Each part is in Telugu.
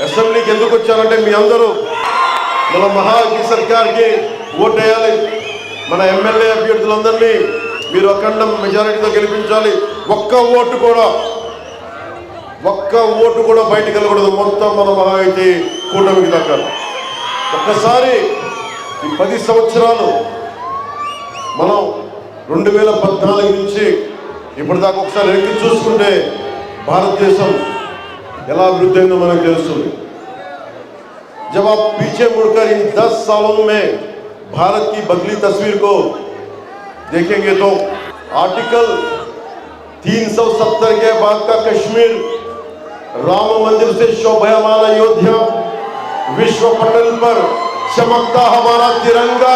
అసెంబ్లీకి ఎందుకు వచ్చానంటే మీ అందరూ మన మహాయుతి సర్కార్కి ఓటేయాలి. మన ఎమ్మెల్యే అభ్యర్థులందరినీ మీరు అఖండ మెజారిటీతో గెలిపించాలి. ఒక్క ఓటు కూడా బయటకు వెళ్ళకూడదు. మొత్తం మన మహాయుతి కూటమికి దక్కాలి. ఒక్కసారి ఈ 10 సంవత్సరాలు మనం 2014 నుంచి ఇప్పటిదాకా ఒకసారి వెనక్కి చూసుకుంటే భారతదేశం ఎలా అభివృద్ధి అయిందో మనకు తెలుస్తుంది. जब आप पीछे मुड़कर इन 10 सालों में भारत की बदली तस्वीर को देखेंगे तो आर्टिकल 370 के बाद का कश्मीर, राम मंदिर से शोभायमान अयोध्या, विश्व पटल पर चमकता हमारा तिरंगा,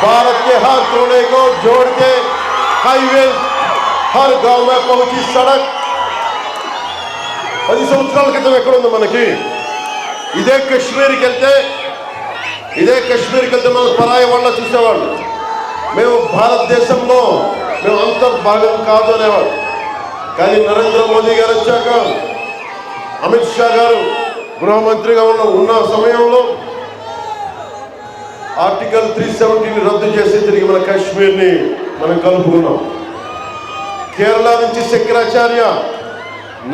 भारत के हर कोने को जोड़ के हाईवे, हर गांव में पहुंची सड़क. 10 సంవత్సరాల క్రితం ఎక్కడుంది మనకి? ఇదే కశ్మీర్కి వెళ్తే మనం పరాయి వాళ్ళ చూసేవాళ్ళు. మేము భారతదేశంలో మేము అంతర్భాగం కాదు అనేవాడు. కానీ నరేంద్ర మోదీ గారు వచ్చాక, అమిత్ షా గారు గృహమంత్రిగా ఉన్న సమయంలో ఆర్టికల్ 370ని రద్దు చేసి తిరిగి మన కాశ్మీర్ని మనం కలుపుకున్నాం. కేరళ నుంచి శంకరాచార్య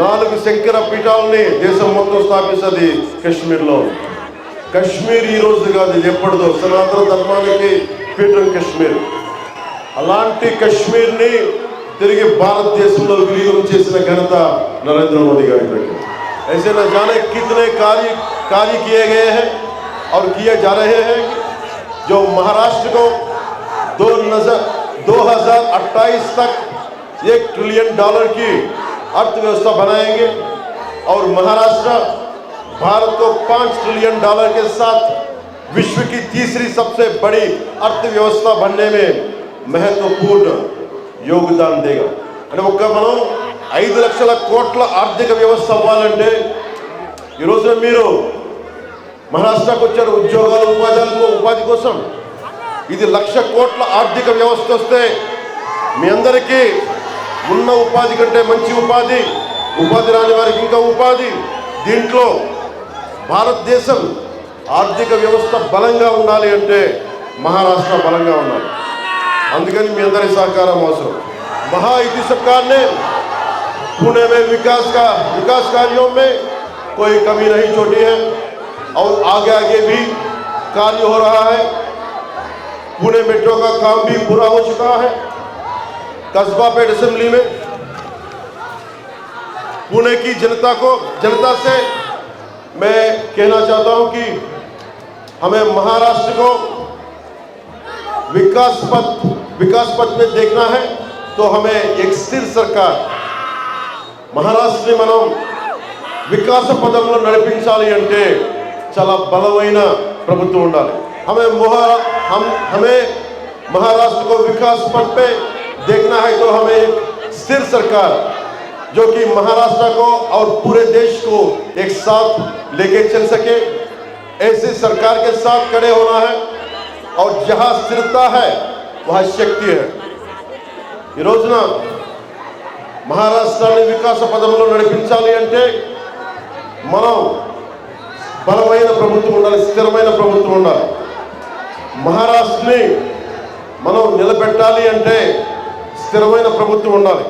4 శంకర పీఠాలని దేశం మొత్తం స్థాపిస్తుంది కశ్మీర్లో. కశ్మీర్ ఈ రోజు కాదు, ఇది ఎప్పటిదో సనాతన ధర్మానికి పీఠం కశ్మీర్. అలాంటి కశ్మీర్ని తిరిగి భారతదేశంలో విలీనం చేసిన ఘనత నరేంద్ర మోదీ గారి దగ్గర. ऐसे न जाने कितने कार्य किए गए हैं और किए जा रहे हैं, जो महाराष्ट्र को 2028 तक $1 ट्रिलियन की अर्थव्यवस्था बनाएंगे और महाराष्ट्र भारत को $5 ट्रिलियन के साथ विश्व की तीसरी सबसे बड़ी अर्थव्यवस्था बनने में महत्वपूर्ण योगदान देगा. అంటే ఒక్క మనం 5 లక్షల కోట్ల ఆర్థిక వ్యవస్థ అవ్వాలంటే ఈ రోజున మీరు మహారాష్ట్రకు వచ్చారు ఉద్యోగాలు ఉపాధి కోసం. ఇది 1,00,000 కోట్ల ఆర్థిక వ్యవస్థ వస్తే మీ అందరికీ ఉన్న ఉపాధి కంటే మంచి ఉపాధి రాని వారికి ఇంకా ఉపాధి. దీంట్లో భారతదేశం ఆర్థిక వ్యవస్థ బలంగా ఉండాలి అంటే మహారాష్ట్ర బలంగా ఉండాలి. అందుకని మీ అందరి సహకారం అవసరం. महायुति सरकार ने पुणे में विकास कार्यों में कोई कमी नहीं छोड़ी है और आगे भी कार्य हो रहा है. पुणे मेट्रो का काम भी पूरा हो चुका है. कस्बा पेट असेंबली में पुणे की जनता से मैं कहना चाहता हूं कि हमें महाराष्ट्र को विकास पथ में देखना है. तो हमें एक स्थिर सरकार మహారాష్ట్రని మనం వికాస పదంలో నడిపించాలి అంటే చాలా బలమైన ప్రభుత్వం ఉండాలి. हमें महाराष्ट्र को विकास पथ पे देखना है तो हमें एक स्थिर सरकार जो कि महाराष्ट्र को और पूरे देश को एक साथ लेके चल सके, ऐसी सरकार के साथ खड़े होना है. और जहां स्थिरता है वहां शक्ति है. ఈ రోజున మహారాష్ట్రాన్ని వికాస పదంలో నడిపించాలి అంటే మనం బలమైన ప్రభుత్వం ఉండాలి, స్థిరమైన ప్రభుత్వం ఉండాలి. మహారాష్ట్రని మనం నిలబెట్టాలి అంటే స్థిరమైన ప్రభుత్వం ఉండాలి.